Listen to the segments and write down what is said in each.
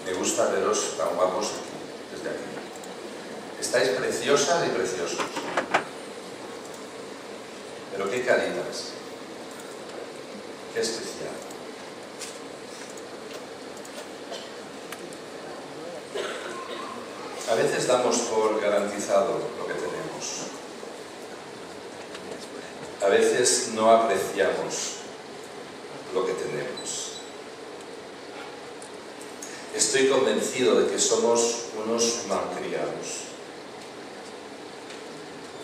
Me gusta veros tan guapos aquí, desde aquí. Estáis preciosas y preciosos. Pero qué caritas. Qué especial. A veces damos por garantizado lo que tenemos. A veces no apreciamos lo que tenemos. Estoy convencido de que somos unos malcriados.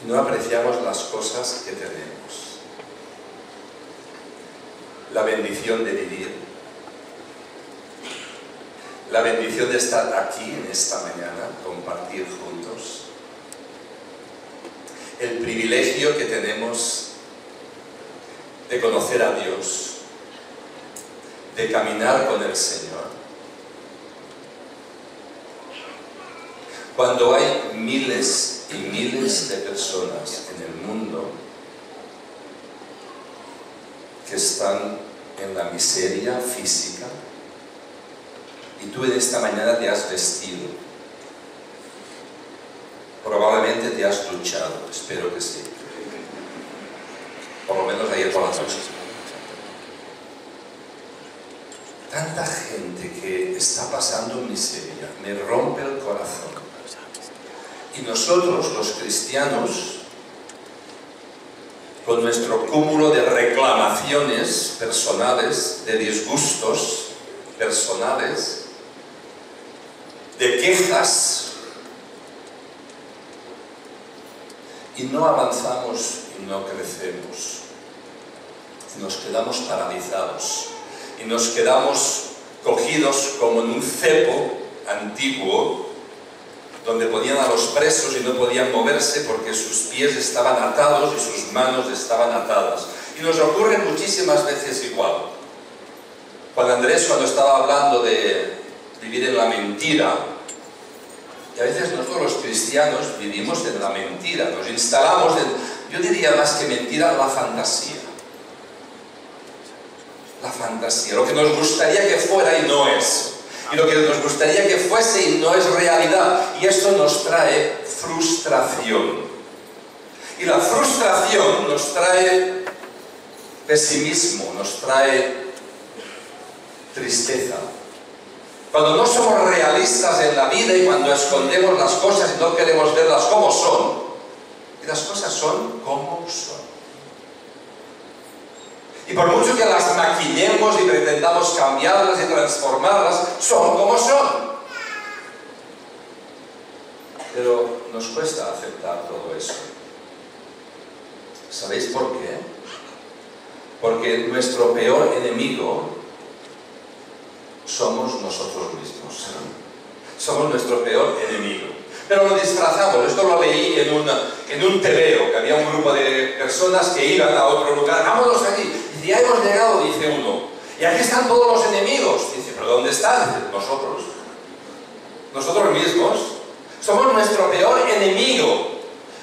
No apreciamos las cosas que tenemos. La bendición de vivir, la bendición de estar aquí en esta mañana, compartir juntos, el privilegio que tenemos de conocer a Dios, de caminar con el Señor. Cuando hay miles y miles de personas en el mundo que están en la miseria física, y tú en esta mañana te has vestido, probablemente te has duchado, espero que sí, por lo menos ayer por la noche. Tanta gente que está pasando miseria, me rompe el corazón. Y nosotros, los cristianos, con nuestro cúmulo de reclamaciones personales, de disgustos personales, de quejas, y no avanzamos y no crecemos. Nos quedamos paralizados y nos quedamos cogidos como en un cepo antiguo, donde ponían a los presos y no podían moverse porque sus pies estaban atados y sus manos estaban atadas. Y nos ocurre muchísimas veces igual. Juan Andrés, cuando estaba hablando de vivir en la mentira, y a veces nosotros los cristianos vivimos en la mentira, nos instalamos en, yo diría más que mentira, la fantasía. La fantasía, lo que nos gustaría que fuera y no es. Y lo que nos gustaría que fuese y no es realidad. Y esto nos trae frustración. Y la frustración nos trae pesimismo, nos trae tristeza. Cuando no somos realistas en la vida y cuando escondemos las cosas y no queremos verlas como son, y las cosas son como son. Y por mucho que las maquillemos y pretendamos cambiarlas y transformarlas, son como son. Pero nos cuesta aceptar todo eso. ¿Sabéis por qué? Porque nuestro peor enemigo somos nosotros mismos. Somos nuestro peor enemigo. Pero lo disfrazamos. Esto lo leí en un tebeo, que había un grupo de personas que iban a otro lugar. ¡Vámonos allí! Y ya hemos llegado, dice uno. Y aquí están todos los enemigos. Dice, ¿pero dónde están? Dice, nosotros. Nosotros mismos. Somos nuestro peor enemigo.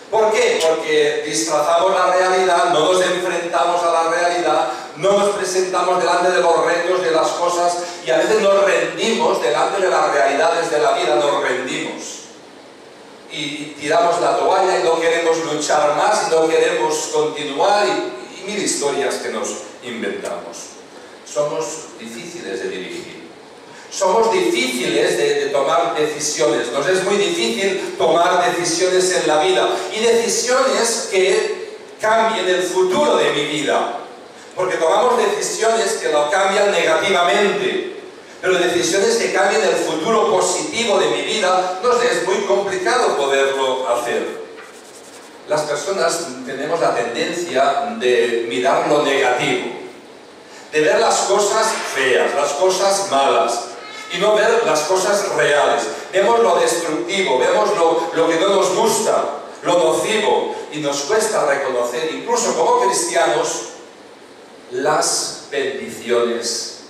¿Por qué? Porque disfrazamos la realidad, no nos enfrentamos a la realidad, no nos presentamos delante de los retos, de las cosas, y a veces nos rendimos delante de las realidades de la vida, nos rendimos. Y tiramos la toalla y no queremos luchar más, y no queremos continuar, y mil historias que nos inventamos. Somos difíciles de dirigir. Somos difíciles de tomar decisiones. Nos es muy difícil tomar decisiones en la vida. Y decisiones que cambien el futuro de mi vida. Porque tomamos decisiones que lo cambian negativamente. Pero decisiones que cambien el futuro positivo de mi vida, nos es muy complicado poderlo hacer. Las personas tenemos la tendencia de mirar lo negativo. De ver las cosas feas, las cosas malas. Y no ver las cosas reales. Vemos lo destructivo, vemos lo que no nos gusta, lo nocivo, y nos cuesta reconocer, incluso como cristianos, las bendiciones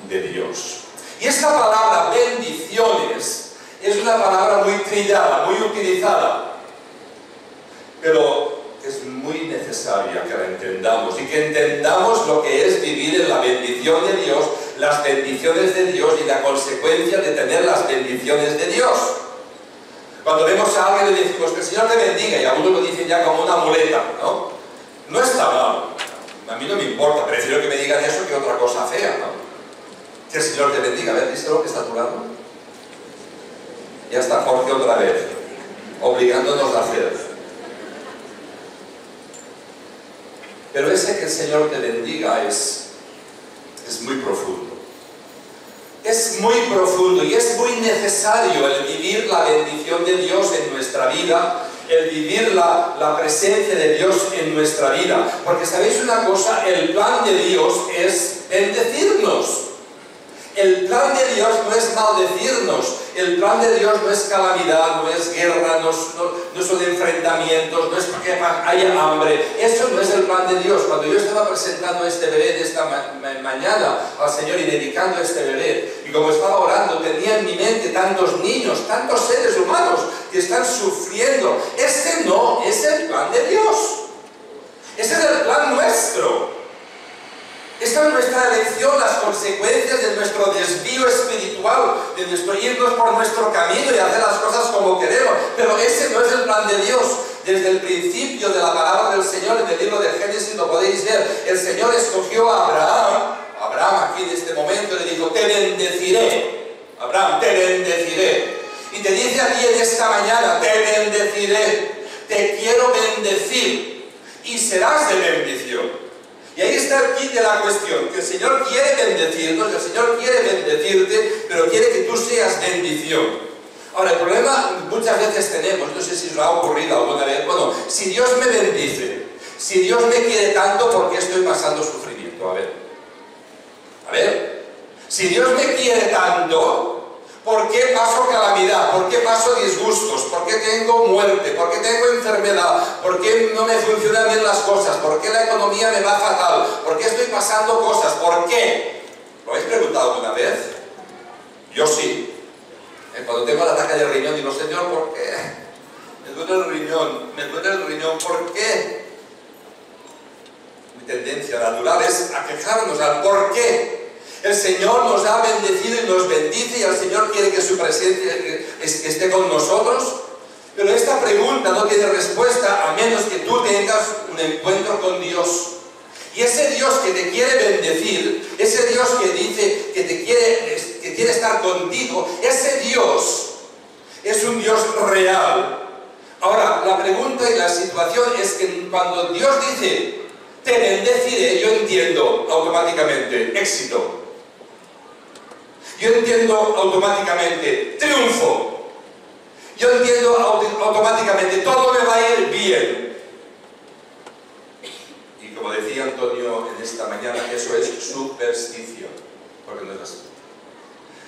de Dios. Y esta palabra bendiciones es una palabra muy trillada, muy utilizada, pero es muy necesaria que la entendamos y que entendamos lo que es vivir en la bendición de Dios, las bendiciones de Dios y la consecuencia de tener las bendiciones de Dios. Cuando vemos a alguien le decimos que el Señor te bendiga, y algunos lo dicen ya como una muleta, ¿no? No está mal, a mí no me importa, prefiero que me digan eso que otra cosa fea, ¿no? Que el Señor te bendiga. A ver, díselo que está a tu lado. Ya está Jorge otra vez, obligándonos a hacer. Pero ese que el Señor te bendiga es muy profundo. Es muy profundo y es muy necesario el vivir la bendición de Dios en nuestra vida, el vivir la presencia de Dios en nuestra vida. Porque sabéis una cosa, el plan de Dios es bendecirnos. El plan de Dios no es maldecirnos, el plan de Dios no es calamidad, no es guerra, no son enfrentamientos, no es que haya hambre. Eso no es el plan de Dios. Cuando yo estaba presentando este bebé de esta mañana al Señor y dedicando este bebé, y como estaba orando, tenía en mi mente tantos niños, tantos seres humanos que están sufriendo. Ese no es el plan de Dios. Ese es el plan nuestro. Esta es nuestra elección, las consecuencias de nuestro desvío espiritual, de nuestro irnos por nuestro camino y hacer las cosas como queremos. Pero ese no es el plan de Dios. Desde el principio de la palabra del Señor, en el libro de Génesis lo podéis ver, el Señor escogió a Abraham aquí en este momento le dijo, te bendeciré. Abraham, te bendeciré. Y te dice a ti en esta mañana, te bendeciré, te quiero bendecir y serás de bendición. Y ahí está el kit de la cuestión, que el Señor quiere bendecirnos, el Señor quiere bendecirte, pero quiere que tú seas bendición. Ahora, el problema muchas veces tenemos, no sé si os ha ocurrido alguna vez, bueno, si Dios me bendice, si Dios me quiere tanto, ¿por qué estoy pasando sufrimiento? A ver, si Dios me quiere tanto, ¿por qué paso calamidad? ¿Por qué paso disgustos? ¿Por qué tengo muerte? ¿Por qué tengo enfermedad? ¿Por qué no me funcionan bien las cosas? ¿Por qué la economía me va fatal? ¿Por qué estoy pasando cosas? ¿Por qué? ¿Lo habéis preguntado alguna vez? Yo sí. Cuando tengo el ataque del riñón digo, Señor, ¿por qué? Me duele el riñón, ¿por qué? Mi tendencia natural es a quejarnos al ¿por qué? El Señor nos ha bendecido y nos bendice y el Señor quiere que su presencia esté con nosotros. Pero esta pregunta no tiene respuesta a menos que tú tengas un encuentro con Dios. Y ese Dios que te quiere bendecir, ese Dios que dice que quiere estar contigo, ese Dios es un Dios real. Ahora, la pregunta y la situación es que cuando Dios dice, te bendeciré, yo entiendo automáticamente éxito. Yo entiendo automáticamente triunfo. Yo entiendo automáticamente todo me va a ir bien. Y como decía Antonio en esta mañana, eso es superstición, porque no es así.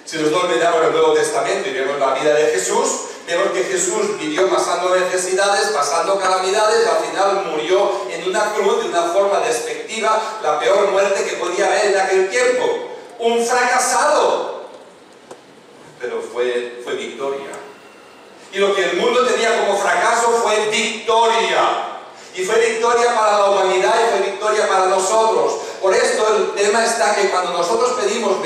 Si nosotros miramos el Nuevo Testamento y vemos la vida de Jesús, vemos que Jesús vivió pasando necesidades, pasando calamidades, y al final murió en una cruz de una forma despectiva, la peor muerte que podía haber en aquel tiempo. Un fracasado. Pero fue victoria. Y lo que el mundo tenía como fracaso fue victoria. Y fue victoria para la humanidad y fue victoria para nosotros. Por esto el tema está que cuando nosotros pedimos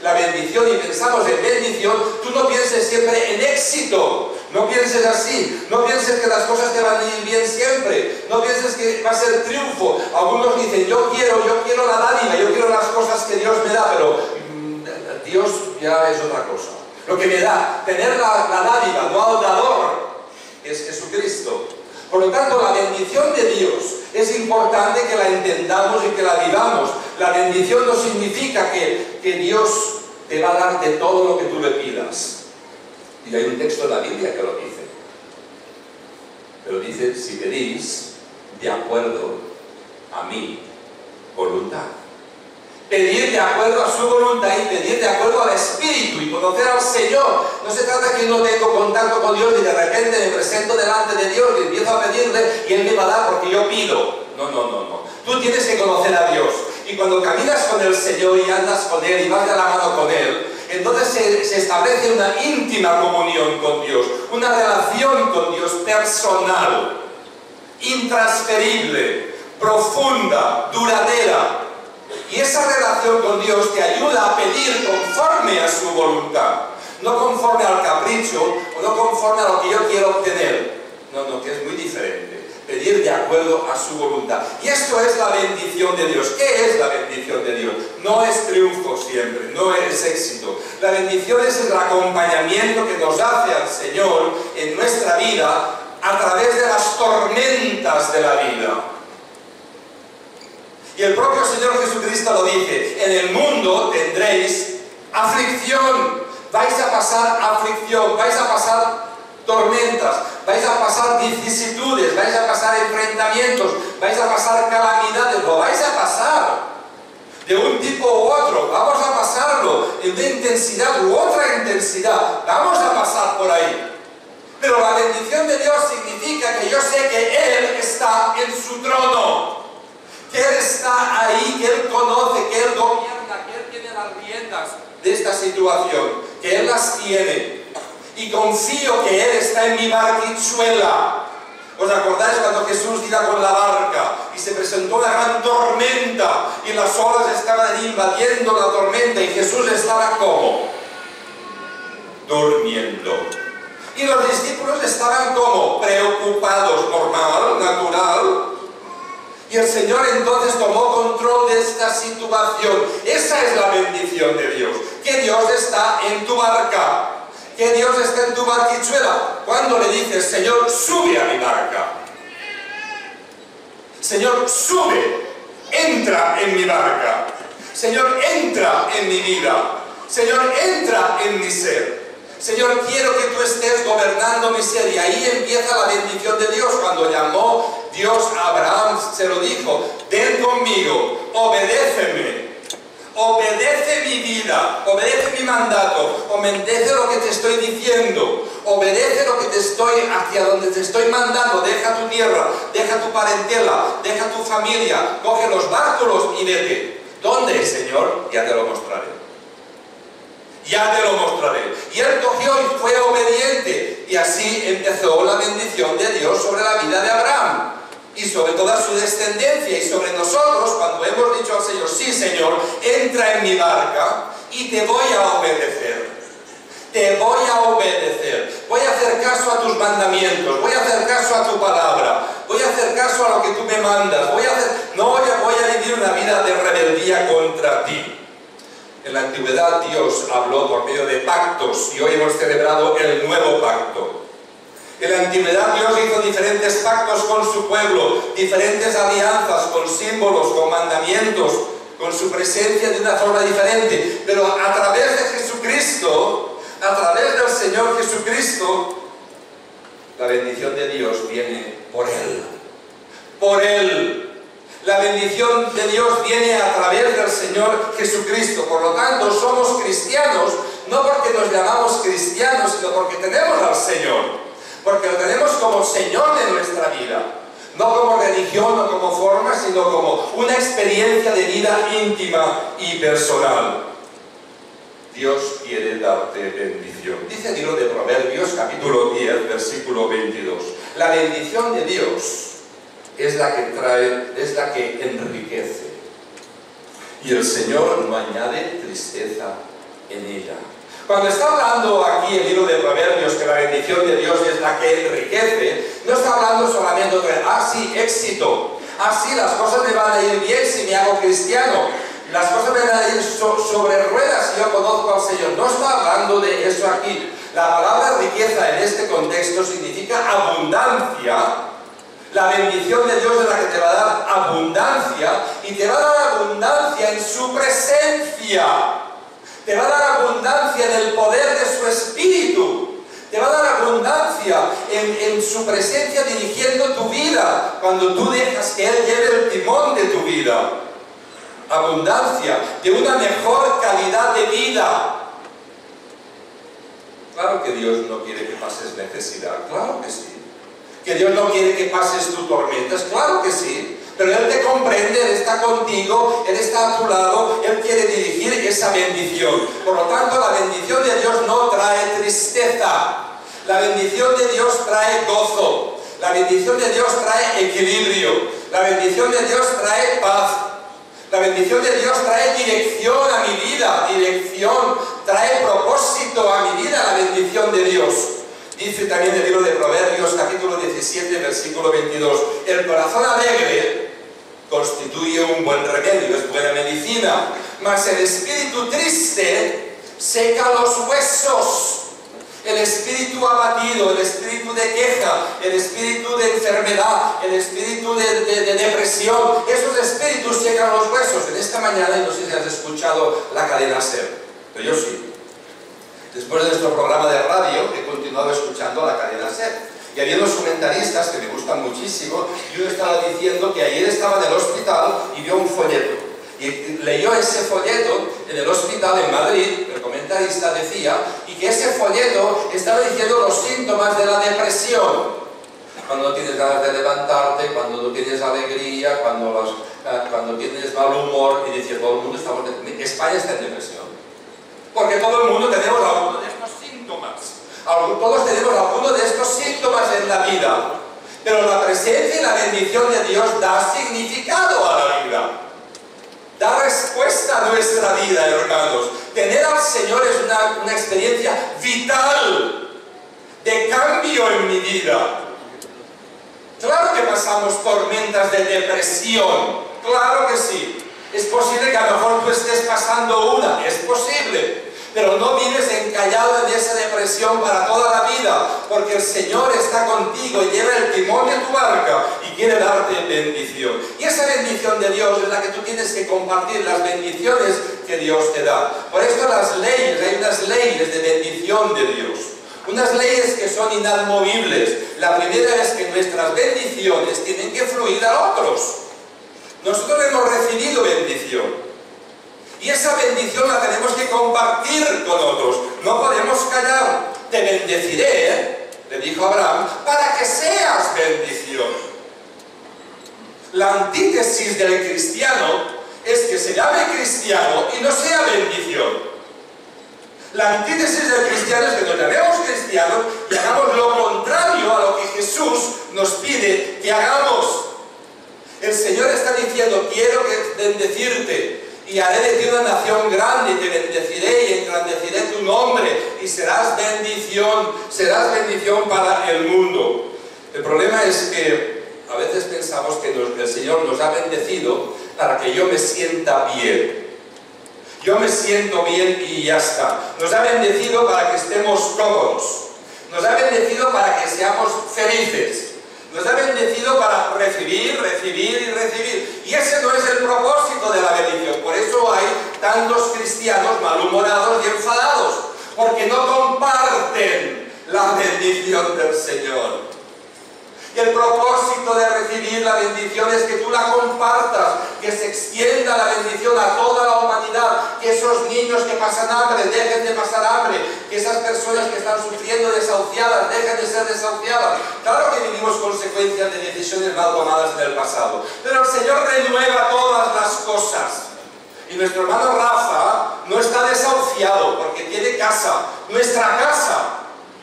la bendición y pensamos en bendición, tú no pienses siempre en éxito. No pienses así. No pienses que las cosas te van a ir bien siempre. No pienses que va a ser triunfo. Algunos dicen, yo quiero la dádiva, yo quiero las cosas que Dios me da, pero Dios ya es otra cosa. Lo que me da, tener la dádiva, no al dador, es Jesucristo. Por lo tanto, la bendición de Dios es importante que la entendamos y que la vivamos. La bendición no significa que Dios te va a dar de todo lo que tú le pidas. Y hay un texto de la Biblia que lo dice. Pero dice, si pedís de acuerdo a mi voluntad. Pedir de acuerdo a su voluntad y pedir de acuerdo al Espíritu y conocer al Señor. No se trata que yo no tengo contacto con Dios y de repente me presento delante de Dios y empiezo a pedirle y Él me va a dar porque yo pido. No. Tú tienes que conocer a Dios. Y cuando caminas con el Señor y andas con Él y vas de la mano con Él, entonces se establece una íntima comunión con Dios, una relación con Dios personal, intransferible, profunda, duradera. Y esa relación con Dios te ayuda a pedir conforme a su voluntad. No conforme al capricho o no conforme a lo que yo quiero obtener. No, que es muy diferente. Pedir de acuerdo a su voluntad. Y esto es la bendición de Dios. ¿Qué es la bendición de Dios? No es triunfo siempre, no es éxito. La bendición es el acompañamiento que nos hace al Señor en nuestra vida a través de las tormentas de la vida. Y el propio Señor Jesucristo lo dice: en el mundo tendréis aflicción. Vais a pasar aflicción, vais a pasar tormentas, vais a pasar vicisitudes, vais a pasar enfrentamientos, vais a pasar calamidades, lo vais a pasar. De un tipo u otro, vamos a pasarlo. De una intensidad u otra intensidad, vamos a pasar por ahí. Pero la bendición de Dios significa que yo sé que Él está en su trono. Que Él está ahí, que Él conoce, que Él gobierna, que Él tiene las riendas de esta situación, que Él las tiene. Y confío que Él está en mi barquichuela. ¿Os acordáis cuando Jesús iba con la barca y se presentó una gran tormenta y las olas estaban invadiendo la tormenta y Jesús estaba como durmiendo? Y los discípulos estaban como preocupados, normal, natural. Y el Señor entonces tomó control de esta situación. Esa es la bendición de Dios. Que Dios está en tu barca. Que Dios está en tu barquichuela. Cuando le dices: Señor, sube a mi barca. Señor, sube. Entra en mi barca. Señor, entra en mi vida. Señor, entra en mi ser. Señor, quiero que tú estés gobernando mi ser. Y ahí empieza la bendición de Dios. Cuando llamó Dios a Abraham, se lo dijo: ven conmigo, obedéceme. Obedece mi vida, obedece mi mandato, obedece lo que te estoy diciendo, obedece lo que te estoy, hacia donde te estoy mandando. Deja tu tierra, deja tu parentela, deja tu familia, coge los bártulos y vete. ¿Dónde, Señor? Ya te lo mostraré. Ya te lo mostraré. Y él cogió y fue obediente. Y así empezó la bendición de Dios sobre la vida de Abraham. Y sobre toda su descendencia y sobre nosotros, cuando hemos dicho al Señor: sí, Señor, entra en mi barca y te voy a obedecer. Te voy a obedecer. Voy a hacer caso a tus mandamientos. Voy a hacer caso a tu palabra. Voy a hacer caso a lo que tú me mandas. No voy a vivir una vida de rebeldía contra ti. En la antigüedad Dios habló por medio de pactos y hoy hemos celebrado el nuevo pacto. En la antigüedad Dios hizo diferentes pactos con su pueblo, diferentes alianzas, con símbolos, con mandamientos, con su presencia de una forma diferente. Pero a través de Jesucristo, a través del Señor Jesucristo, la bendición de Dios viene por Él. Por Él. La bendición de Dios viene a través del Señor Jesucristo. Por lo tanto, somos cristianos, no porque nos llamamos cristianos, sino porque tenemos al Señor. Porque lo tenemos como Señor de nuestra vida. No como religión, no como forma, sino como una experiencia de vida íntima y personal. Dios quiere darte bendición. Dice el libro de Proverbios, capítulo 10, versículo 22. La bendición de Dios es la que trae, es la que enriquece. Y el Señor no añade tristeza en ella. Cuando está hablando aquí el libro de Proverbios que la bendición de Dios es la que enriquece, no está hablando solamente de, sí, éxito. Sí, las cosas me van a ir bien si me hago cristiano. Las cosas me van a ir sobre ruedas si yo conozco al Señor. No está hablando de eso aquí. La palabra riqueza en este contexto significa abundancia. La bendición de Dios es la que te va a dar abundancia, y te va a dar abundancia en su presencia. Te va a dar abundancia en el poder de su Espíritu. Te va a dar abundancia en su presencia dirigiendo tu vida, cuando tú dejas que Él lleve el timón de tu vida. Abundancia de una mejor calidad de vida. Claro que Dios no quiere que pases necesidad, claro que sí. Que Dios no quiere que pases tus tormentas, claro que sí. Pero Él te comprende, Él está contigo, Él está a tu lado, Él quiere dirigir esa bendición. Por lo tanto, la bendición de Dios no trae tristeza. La bendición de Dios trae gozo. La bendición de Dios trae equilibrio. La bendición de Dios trae paz. La bendición de Dios trae dirección a mi vida, dirección, trae propósito a mi vida, la bendición de Dios. Dice también el libro de Proverbios, capítulo 17, versículo 22, el corazón alegre constituye un buen remedio, es buena medicina, mas el espíritu triste seca los huesos. El espíritu abatido, el espíritu de queja, el espíritu de enfermedad, el espíritu de depresión, esos espíritus secan los huesos. En esta mañana, no sé si has escuchado la cadena SER, pero yo sí. Después de nuestro programa de radio, he continuado escuchando la cadena SER. Y había unos comentaristas que me gustan muchísimo, y uno estaba diciendo que ayer estaba en el hospital y vio un folleto. Y leyó ese folleto en el hospital en Madrid, el comentarista decía, y que ese folleto estaba diciendo los síntomas de la depresión. Cuando no tienes ganas de levantarte, cuando no tienes alegría, cuando tienes mal humor, y decía, todo el mundo España está en depresión. Porque todo el mundo tenemos alguno de estos síntomas. Todos tenemos alguno de estos síntomas en la vida. Pero la presencia y la bendición de Dios da significado a la vida. Da respuesta a nuestra vida, hermanos. Tener al Señor es una experiencia vital de cambio en mi vida. Claro que pasamos tormentas de depresión, claro que sí. Es posible que a lo mejor tú estés pasando una, es posible. Pero no vives encallado en esa depresión para toda la vida, porque el Señor está contigo y lleva el timón de tu barca y quiere darte bendición. Y esa bendición de Dios es la que tú tienes que compartir, las bendiciones que Dios te da. Por esto las leyes, hay unas leyes de bendición de Dios. Unas leyes que son inamovibles. La primera es que nuestras bendiciones tienen que fluir a otros. Nosotros hemos recibido bendición. Y esa bendición la tenemos que compartir con otros. No podemos callar. Te bendeciré, le dijo Abraham, para que seas bendición. La antítesis del cristiano es que se llame cristiano y no sea bendición. La antítesis del cristiano es que nos llamemos cristianos y hagamos lo contrario a lo que Jesús nos pide que hagamos. El Señor está diciendo, quiero bendecirte. Y haré de ti una nación grande, y te bendeciré y engrandeceré tu nombre, y serás bendición para el mundo. El problema es que a veces pensamos que el Señor nos ha bendecido para que yo me sienta bien. Yo me siento bien y ya está. Nos ha bendecido para que estemos cómodos. Nos ha bendecido para que seamos felices. Nos ha bendecido para recibir, recibir y recibir. Y ese no es el propósito de la bendición. Por eso hay tantos cristianos malhumorados y enfadados. Porque no comparten la bendición del Señor. Y el propósito de recibir la bendición es que tú la compartas, que se extienda la bendición a toda la humanidad, que esos niños que pasan hambre dejen de pasar hambre, que esas personas que están sufriendo desahuciadas dejen de ser desahuciadas. Claro que vivimos consecuencias de decisiones mal tomadas en el pasado, pero el Señor renueva todas las cosas. Y nuestro hermano Rafa no está desahuciado porque tiene casa, nuestra casa,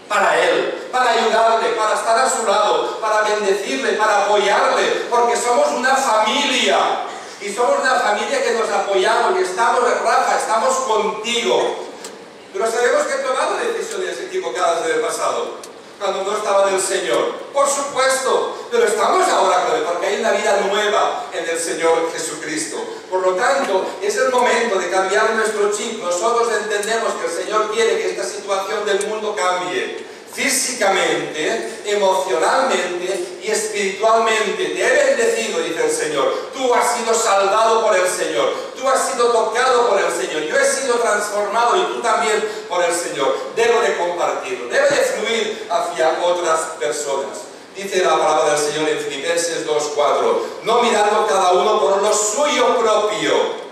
para él, para ayudarle, para estar a su lado, para bendecirle, para apoyarle, porque somos una familia. Y somos una familia que nos apoyamos y estamos, Rafa, estamos contigo. Pero sabemos que he tomado decisiones equivocadas en el pasado, cuando no estaba del Señor. Por supuesto, pero estamos ahora con él, porque hay una vida nueva en el Señor Jesucristo. Por lo tanto, es el momento de cambiar nuestro chip. Nosotros entendemos que el Señor quiere que esta situación del mundo cambie. Físicamente, emocionalmente y espiritualmente. Te he bendecido, dice el Señor. Tú has sido salvado por el Señor. Tú has sido tocado por el Señor. Yo he sido transformado y tú también por el Señor. Debo de compartirlo. Debe de fluir hacia otras personas. Dice la palabra del Señor en Filipenses 2:4. No mirando cada uno por lo suyo propio.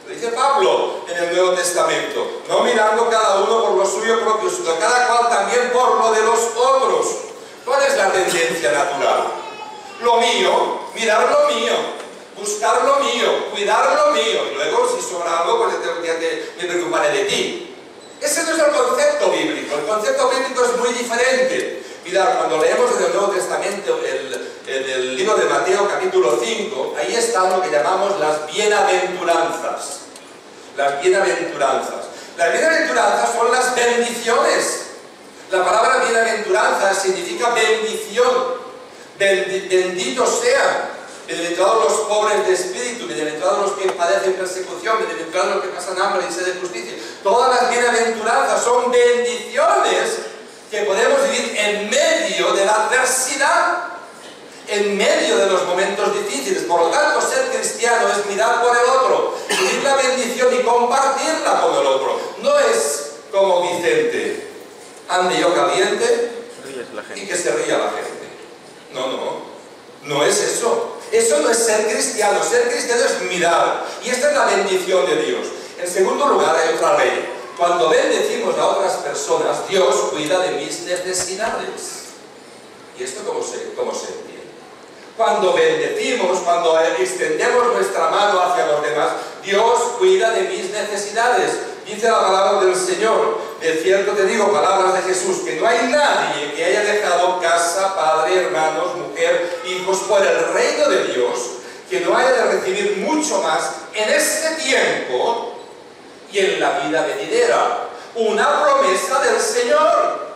Lo dice Pablo en el Nuevo Testamento. No mirando cada uno por lo suyo propio, sino cada cual también por lo de los otros. ¿Cuál es la tendencia natural? Lo mío, mirar lo mío, buscar lo mío, cuidar lo mío. Y luego, si sobra algo, pues me preocuparé de ti. Ese no es el concepto bíblico. El concepto bíblico es muy diferente. Mirad, cuando leemos en el Nuevo Testamento, en el libro de Mateo capítulo 5, ahí está lo que llamamos las bienaventuranzas. Las bienaventuranzas. Las bienaventuranzas son las bendiciones. La palabra bienaventuranza significa bendición. Benditos sean. Bienaventurados los pobres de espíritu, bienaventurados los que padecen persecución, bienaventurados los que pasan hambre y sed de justicia. Todas las bienaventuranzas son bendiciones que podemos vivir en medio de la adversidad, en medio de los momentos difíciles. Por lo tanto, ser cristiano es mirar por el otro, vivir la bendición y compartirla con el otro. No es como Vicente, ande yo caliente y que se ría la gente. No es eso. Eso no es ser cristiano. Ser cristiano es mirar. Y esta es la bendición de Dios. En segundo lugar, hay otra ley. Cuando bendecimos a otras personas, Dios cuida de mis necesidades. ¿Y esto cómo se entiende? Cuando bendecimos, cuando extendemos nuestra mano hacia los demás, Dios cuida de mis necesidades. Dice la palabra del Señor, de cierto te digo, palabras de Jesús, que no hay nadie que haya dejado casa, padre, hermanos, mujer, hijos, por el reino de Dios, que no haya de recibir mucho más en este tiempo y en la vida venidera. Una promesa del Señor.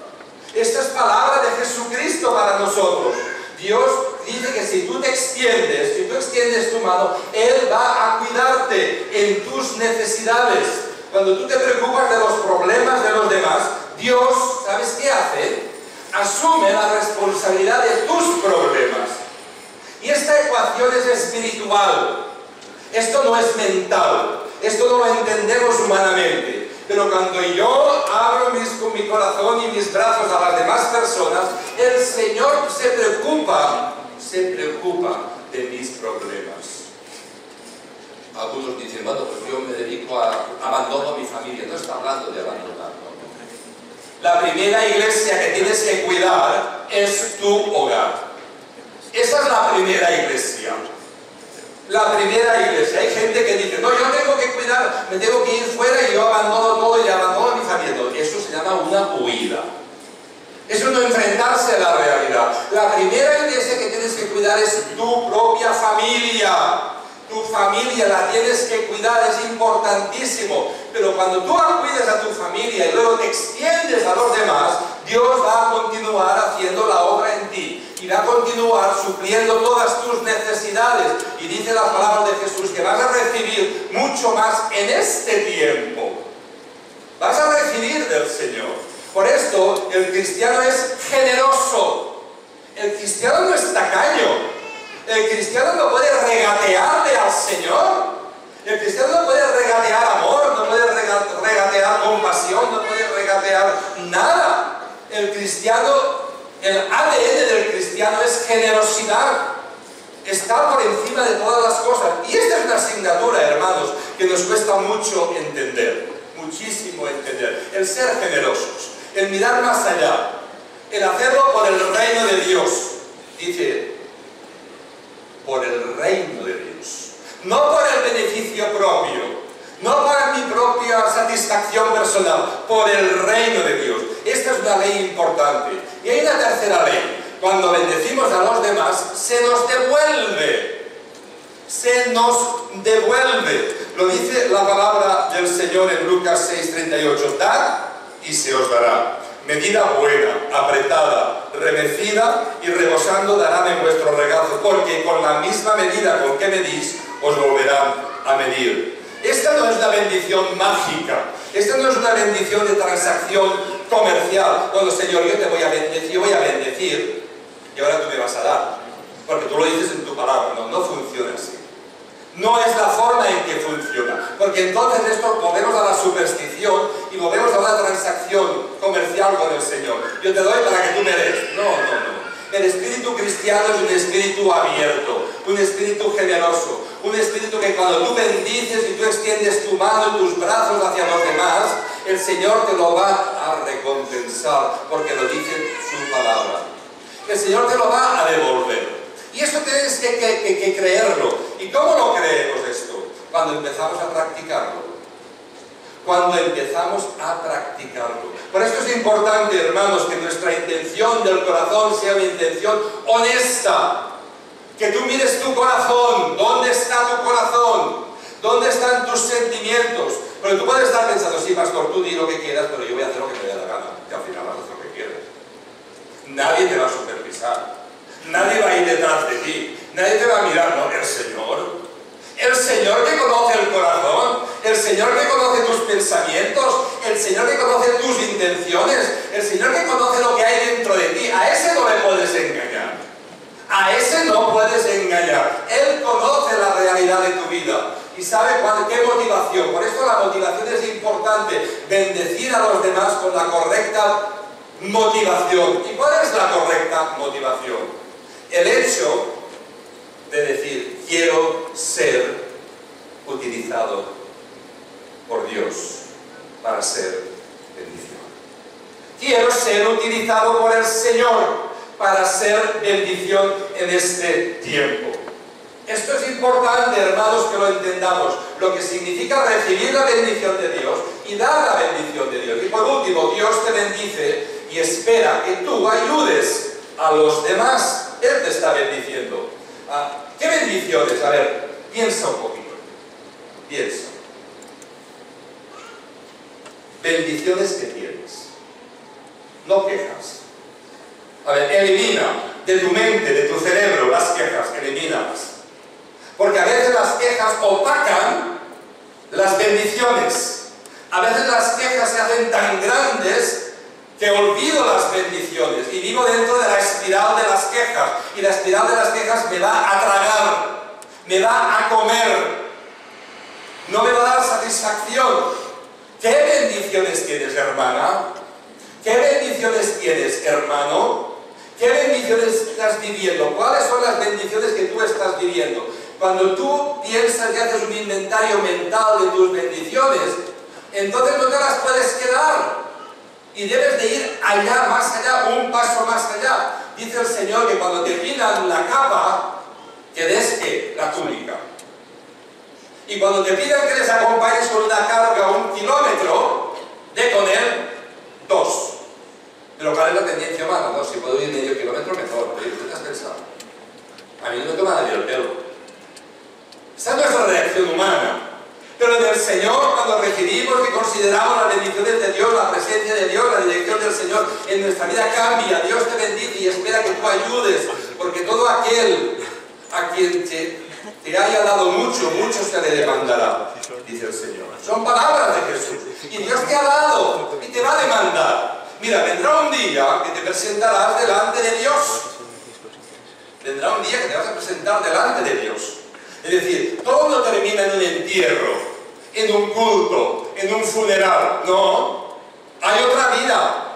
Esta es palabra de Jesucristo para nosotros. Dios dice que si tú te extiendes tu mano, Él va a cuidarte en tus necesidades. Cuando tú te preocupas de los problemas de los demás, Dios, ¿sabes qué hace? Asume la responsabilidad de tus problemas. Y esta ecuación es espiritual. Esto no es mental. Esto no lo entendemos humanamente. Pero cuando yo abro mi corazón y mis brazos a las demás personas, el Señor se preocupa de mis problemas. Algunos dicen, bueno, pues yo me dedico a abandono a mi familia. No está hablando de abandonar, no. La primera iglesia que tienes que cuidar es tu hogar. Esa es la primera iglesia. La primera iglesia. Hay gente que dice, no, yo tengo que cuidar, me tengo que ir fuera y yo abandono todo y abandono a mi familia. No, eso se llama una huida. Eso no enfrentarse a la realidad. La primera iglesia que tienes que cuidar es tu propia familia. Tu familia la tienes que cuidar, es importantísimo. Pero cuando tú cuides a tu familia y luego te extiendes a los demás, Dios va a continuar haciendo la obra en ti. Y va a continuar supliendo todas tus necesidades. Y dice la palabra de Jesús que vas a recibir mucho más en este tiempo. Vas a recibir del Señor. Por esto, el cristiano es generoso. El cristiano no es tacaño. El cristiano no puede regatearle al Señor. El cristiano no puede regatear amor, no puede regatear compasión, no puede regatear nada. El cristiano... El ADN del cristiano es generosidad. Está por encima de todas las cosas. Y esta es una asignatura, hermanos, que nos cuesta mucho entender. Muchísimo entender. El ser generosos. El mirar más allá. El hacerlo por el reino de Dios. Dice, por el reino de Dios. No por el beneficio propio. No para mi propia satisfacción personal, por el reino de Dios. Esta es una ley importante. Y hay una tercera ley. Cuando bendecimos a los demás, se nos devuelve. Se nos devuelve. Lo dice la palabra del Señor en Lucas 6:38. Dad y se os dará. Medida buena, apretada, remecida y rebosando darán en vuestro regazo. Porque con la misma medida con que medís, os volverán a medir. Esta no es la bendición mágica. Esta no es una bendición de transacción comercial. Bueno, Señor, yo te voy a bendecir y ahora tú me vas a dar. Porque tú lo dices en tu palabra. No funciona así. No es la forma en que funciona. Porque entonces esto volvemos a la superstición y volvemos a una transacción comercial con el Señor. Yo te doy para que tú me des. No. El espíritu cristiano es un espíritu abierto, un espíritu generoso, un espíritu que cuando tú bendices y tú extiendes tu mano y tus brazos hacia los demás, el Señor te lo va a recompensar, porque lo dice su palabra. El Señor te lo va a devolver. Y esto tienes que creerlo. ¿Y cómo lo creemos esto? Cuando empezamos a practicarlo. Cuando empezamos a practicarlo. Por esto es importante, hermanos, que nuestra intención del corazón sea una intención honesta, que tú mires tu corazón. ¿Dónde está tu corazón? ¿Dónde están tus sentimientos? Pero tú puedes estar pensando, sí, pastor, tú di lo que quieras, pero yo voy a hacer lo que me dé la gana. Y al final haces lo que quieras. Nadie te va a supervisar. Nadie va a ir detrás de ti. Nadie te va a mirar, no, el Señor. El Señor que conoce el corazón. El Señor que conoce tus pensamientos. El Señor que conoce tus intenciones. El Señor que conoce lo que hay dentro de ti. A ese no le puedes engañar. A ese no puedes engañar. Él conoce la realidad de tu vida y sabe qué motivación. Por eso la motivación es importante. Bendecir a los demás con la correcta motivación. ¿Y cuál es la correcta motivación? El hecho de decir, quiero ser utilizado por Dios para ser bendición. Quiero ser utilizado por el Señor para ser bendición en este tiempo. Esto es importante, hermanos, que lo entendamos. Lo que significa recibir la bendición de Dios y dar la bendición de Dios. Y por último, Dios te bendice y espera que tú ayudes a los demás. Él te está bendiciendo. ¿Qué bendiciones? A ver, piensa un poquito. Piensa. Bendiciones que tienes. No quejas. A ver, elimina de tu mente, de tu cerebro las quejas, elimínalas. Porque a veces las quejas opacan las bendiciones. A veces las quejas se hacen tan grandes que olvido las bendiciones y vivo dentro de la espiral de las quejas. Y la espiral de las quejas me da a tragar, me da a comer, no me va a dar satisfacción. ¿Qué bendiciones tienes, hermana? ¿Qué bendiciones tienes, hermano? ¿Qué bendiciones estás viviendo? ¿Cuáles son las bendiciones que tú estás viviendo? Cuando tú piensas y haces un inventario mental de tus bendiciones, entonces no te las puedes quedar. Y debes de ir allá, más allá, un paso más allá. Dice el Señor que cuando te pidan la capa, que des ¿qué? La túnica. Y cuando te pidan que les acompañes con una carga 1 kilómetro, de con él 2. Pero ¿cuál es la tendencia humana? No, si puedo ir medio kilómetro, mejor. Oye, ¿tú te has pensado? A mí no me toma nadie el pelo. Esa no es la reacción humana. Pero en el Señor, cuando recibimos y consideramos las bendiciones de Dios, la presencia de Dios, la dirección del Señor en nuestra vida cambia. Dios te bendice y espera que tú ayudes. Porque todo aquel a quien te haya dado mucho, mucho se le demandará, dice el Señor. Son palabras de Jesús. Y Dios te ha dado y te va a demandar. Mira, vendrá un día que te presentarás delante de Dios. Vendrá un día que te vas a presentar delante de Dios. Es decir, todo no termina en un entierro, en un culto, en un funeral. No, hay otra vida.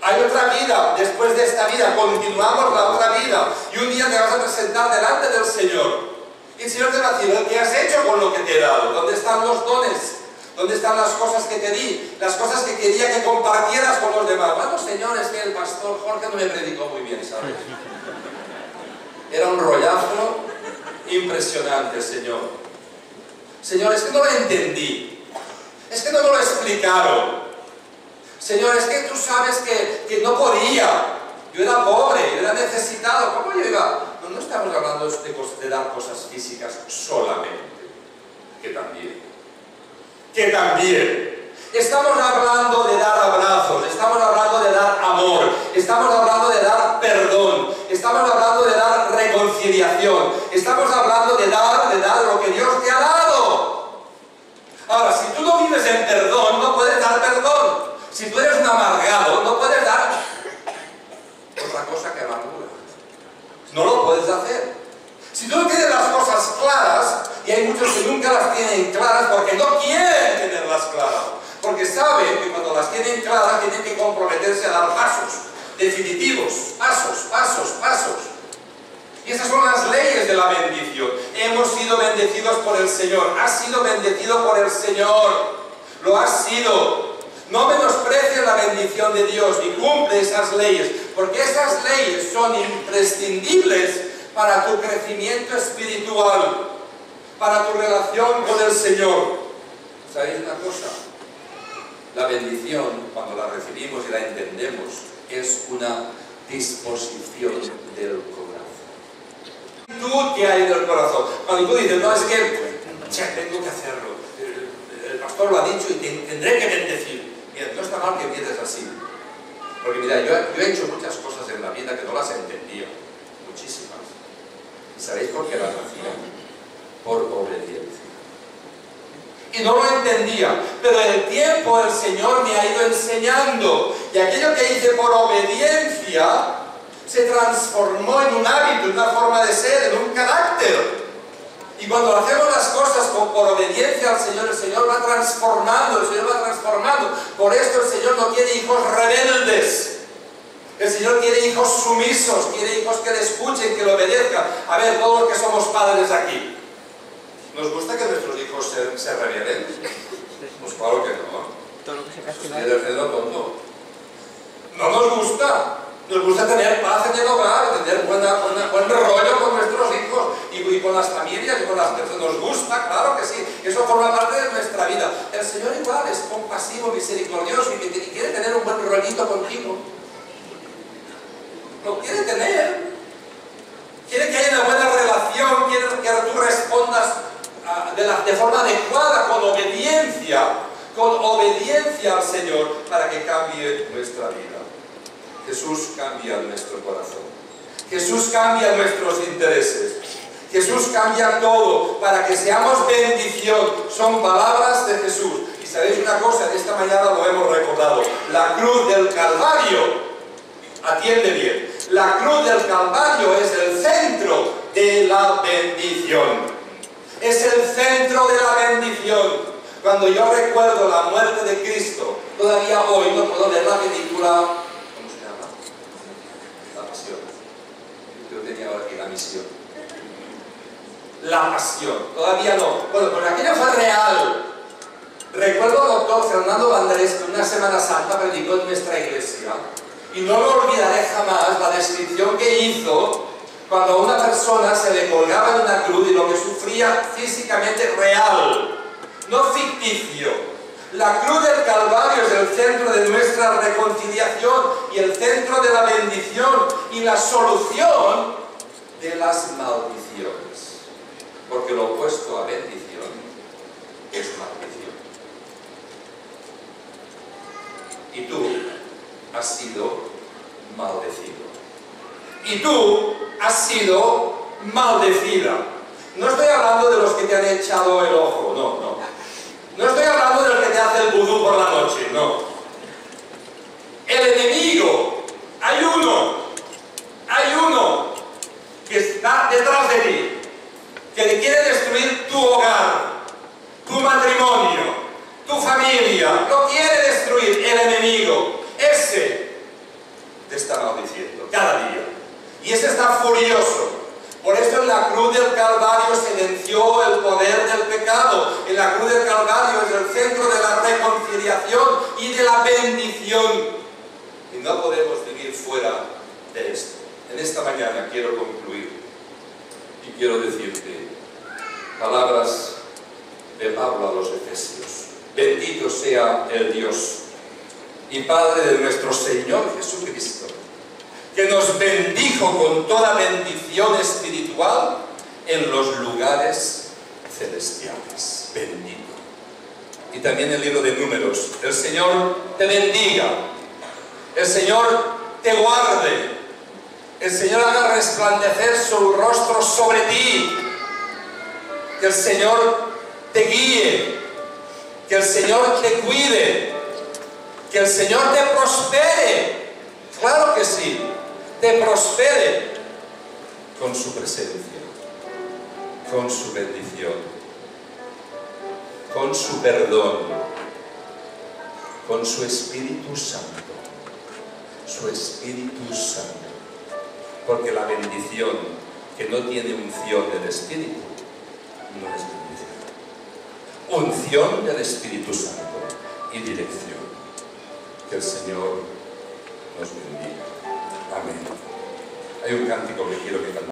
Hay otra vida. Después de esta vida continuamos la otra vida. Y un día te vas a presentar delante del Señor. Y el Señor te va a decir, ¿qué has hecho con lo que te he dado? ¿Dónde están los dones? ¿Dónde están las cosas que te di? Las cosas que quería que compartieras con los demás. Bueno, Señor, es que el pastor Jorge no me predicó muy bien, ¿sabes? Era un rollazo impresionante, Señor. Señor, es que no lo entendí. Es que no me lo explicaron. Señor, es que tú sabes que no podía. Yo era pobre, yo era necesitado. ¿Cómo yo iba? No estamos hablando de dar cosas físicas solamente. Que también. Estamos hablando de dar abrazos, estamos hablando de dar amor, estamos hablando de dar perdón, estamos hablando de dar reconciliación, estamos hablando de dar lo que Dios te ha dado. Ahora, si tú no vives en perdón, no puedes dar perdón. Si tú eres un amargado, no puedes dar otra cosa que amargura. No lo puedes hacer. Si tú no tienes las cosas claras, y hay muchos que nunca las tienen claras porque no quieren tenerlas claras, porque saben que cuando las tienen claras tienen que comprometerse a dar pasos definitivos, pasos. Y esas son las leyes de la bendición. Hemos sido bendecidos por el Señor. Has sido bendecido por el Señor. Lo has sido. No menosprecies la bendición de Dios y cumple esas leyes, porque esas leyes son imprescindibles para tu crecimiento espiritual, para tu relación con el Señor. ¿Sabéis una cosa? La bendición, cuando la recibimos y la entendemos, es una disposición del corazón. Tú que hay en el corazón. Cuando tú dices, no, es que tengo que hacerlo. El pastor lo ha dicho y tendré que bendecir. Mira, no está mal que empieces así. Porque mira, yo he hecho muchas cosas en la vida que no las entendía. Muchísimas. ¿Y sabéis por qué las hacía? Por obediencia. Y no lo entendía, pero en el tiempo el Señor me ha ido enseñando. Y aquello que hice por obediencia se transformó en un hábito, en una forma de ser, en un carácter. Y cuando hacemos las cosas por obediencia al Señor, el Señor va transformando, el Señor va transformando. Por esto el Señor no quiere hijos rebeldes. El Señor quiere hijos sumisos, quiere hijos que le escuchen, que le obedezcan. A ver, todos los que somos padres aquí, ¿nos gusta que nuestros hijos se rebelen? Pues claro que no. Todo lo que se castiga. Es el cedo tonto. No nos gusta. Nos gusta tener paz en el hogar, tener buen rollo con nuestros hijos y con las familias y con las personas. Nos gusta, claro que sí. Eso forma parte de nuestra vida. El Señor igual es compasivo, misericordioso y quiere tener un buen rollito contigo. Lo quiere tener. Quiere que haya una buena relación, quiere que tú respondas de forma adecuada, con obediencia al Señor, para que cambie nuestra vida. Jesús cambia nuestro corazón. Jesús cambia nuestros intereses. Jesús cambia todo para que seamos bendición. Son palabras de Jesús. Y sabéis una cosa, esta mañana lo hemos recordado. La cruz del Calvario, atiende bien, la cruz del Calvario es el centro de la bendición. Es el centro de la bendición. Cuando yo recuerdo la muerte de Cristo, todavía hoy no puedo ver la película, ¿cómo se llama? La Pasión. Yo tenía ahora aquí la misión. La Pasión, todavía no. Bueno, pues aquello fue real. Recuerdo al doctor Fernando Vandrés que una Semana Santa predicó en nuestra iglesia y no lo olvidaré jamás la descripción que hizo cuando a una persona se le colgaba en una cruz y lo que sufría físicamente real, no ficticio. La cruz del Calvario es el centro de nuestra reconciliación y el centro de la bendición y la solución de las maldiciones. Porque lo opuesto a bendición es maldición. Y tú has sido maldecido. Y tú has sido maldecida. No estoy hablando de los que te han echado el ojo, no. No estoy hablando del que te hace el vudú por la noche, no. El enemigo, hay uno que está detrás de ti, que quiere destruir tu hogar, tu matrimonio, tu familia, lo quiere destruir el enemigo. Ese te está maldiciendo cada día. Y ese está furioso. Por eso en la cruz del Calvario se venció el poder del pecado. En la cruz del Calvario es el centro de la reconciliación y de la bendición. Y no podemos vivir fuera de esto. En esta mañana quiero concluir y quiero decirte palabras de Pablo a los Efesios. Bendito sea el Dios y Padre de nuestro Señor Jesucristo, que nos bendijo con toda bendición espiritual en los lugares celestiales. Bendito. Y también el libro de Números. El Señor te bendiga. El Señor te guarde. El Señor haga resplandecer su rostro sobre ti. Que el Señor te guíe. Que el Señor te cuide. Que el Señor te prospere. Claro que sí. Te prospere con su presencia, con su bendición, con su perdón, con su Espíritu Santo, su Espíritu Santo. Porque la bendición que no tiene unción del Espíritu no es bendición. Unción del Espíritu Santo y dirección. Que el Señor nos bendiga. Amén. Hay un cántico que quiero que cantemos.